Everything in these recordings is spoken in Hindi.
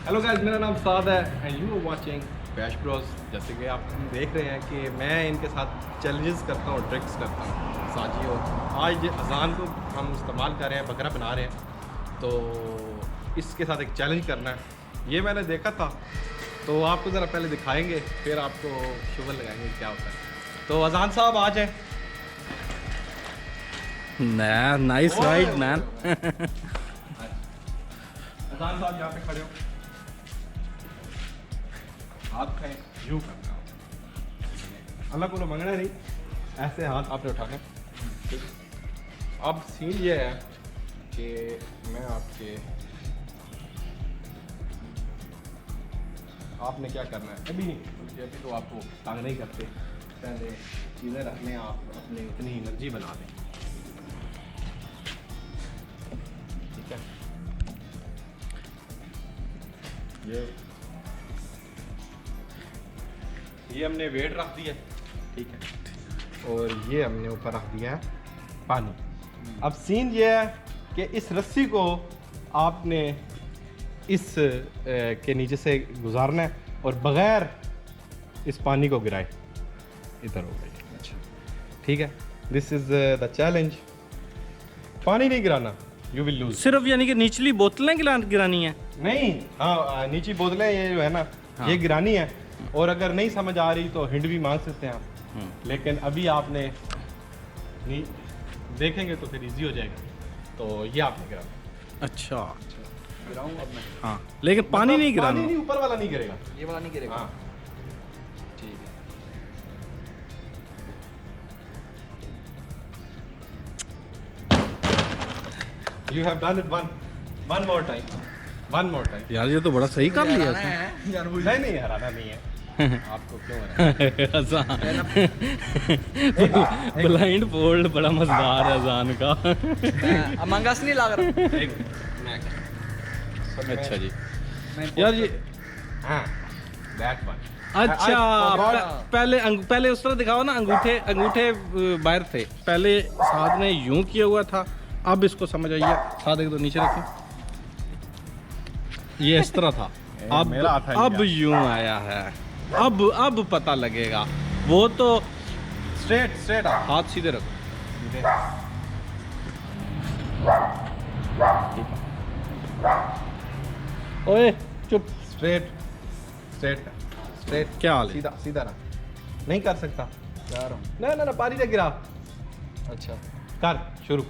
हेलो गाइस, मेरा नाम साद है and you are watching Bash Bros. जैसे कि आप देख रहे हैं कि मैं इनके साथ चैलेंजेस करता हूँ, ट्रिक्स करता हूँ साजी। और आज अजान को हम इस्तेमाल कर रहे हैं, बकरा बना रहे हैं, तो इसके साथ एक चैलेंज करना है। ये मैंने देखा था, तो आपको ज़रा पहले दिखाएंगे, फिर आपको शुगर लगाएंगे क्या होता है। तो अजान साहब आ जाएँ। Nice ride man. अजान साहब यहाँ पे खड़े हो, हाथ खाएं, यूँ करना, अल्लाह को मंगना नहीं, ऐसे हाथ आपने उठाने। अब सीन ये है कि मैं आपने क्या करना है, अभी तो आपको तंग नहीं करते, पहले चीज़ें रखने आप अपनी इतनी एनर्जी बना दें, ठीक है। ये हमने वेट रख दिया, ठीक है, और ये हमने ऊपर रख दिया है पानी। अब सीन ये है कि इस रस्सी को आपने इस के नीचे से गुजारना है और बगैर इस पानी को गिराए इधर हो गई। अच्छा, ठीक है, दिस इज द चैलेंज। पानी नहीं गिराना, यू विल लूज। सिर्फ यानी कि निचली बोतलें गिरानी है? नहीं, हाँ, नीची बोतलें ये जो है ना, हाँ, ये गिरानी है। और अगर नहीं समझ आ रही तो हिंट भी मांग सकते हैं आप, लेकिन अभी आपने नहीं देखेंगे तो फिर इजी हो जाएगा। तो ये आपने गिराना। अच्छा, गिराऊं अब मैं? हाँ, लेकिन पानी नहीं गिराना। पानी नहीं, ऊपर वाला नहीं गिरेगा, ये वाला नहीं गिरेगा? हाँ, ठीक है। You have done it one more time. यार ये तो बड़ा सही कर लिया इसने। नहीं हराना नहीं है। आपको क्यों हराना? अजान ब्लाइंड फोल्ड बड़ा मजेदार है अजान का। अमंग अस नहीं लग रहा। एक अच्छा जी, यार ये हाँ, दैट वन। अच्छा, पहले उस तरह दिखाओ ना, अंगूठे बाहर थे, पहले साद ने यूं किया हुआ था, अब इसको समझ आइए। साद एक तो नीचे रखें, ये इस तरह था, अब यूं आया है। अब पता लगेगा। वो तो स्ट्रेट हाथ सीधे रखो। ओए चुप। स्ट्रेट क्या हाल है? सीधा रहा, नहीं कर सकता। जा रहा हूँ। ना पानी से गिरा। अच्छा, कर शुरू।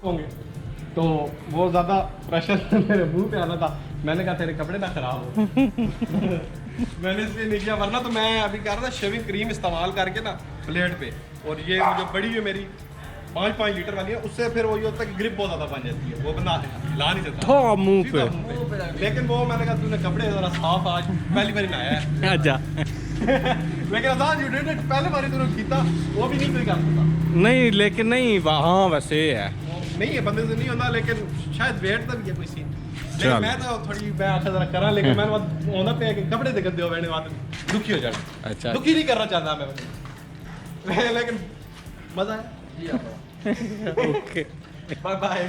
होंगे तो वो ज़्यादा प्रेशर मेरे मुंह पे आना था, मैंने कहा तेरे कपड़े ना खराब हो। मैंने इसलिए नहीं किया, वरना तो मैं अभी कह रहा था शेविंग क्रीम इस्तेमाल करके ना प्लेट पे, और ये जो बड़ी है मेरी 5 लीटर वाली है, उससे फिर वो ये होता है कि ग्रिप बहुत ज़्यादा बन जाती है, वो बंदा हिला नहीं सकता थो मुंह सीधा पे। मुंह पे। लेकिन वो मैंने कहा तूने कपड़े ज़रा साफ आज पहली बार नहाया है। अच्छा, लेकिन अजान यू डिड इट, पहले बार तूने कीता, वो भी नहीं कोई कर सकता। नहीं लेकिन नहीं, हाँ वैसे है। नहीं है, बंदे से नहीं होता, लेकिन शायद वेट का भी है कोई सीन। चल। लेकिन मैं तो थोड़ी मैं आखिर जरा करा, लेकिन मैंने बात होना पे कि कपड़े दिखते हो, मैंने बात दुखी हो जाना। अच्छा, दुखी नहीं करना चाहता मैं, लेकिन मजा है। जी आ रहा हूँ। Okay, bye bye.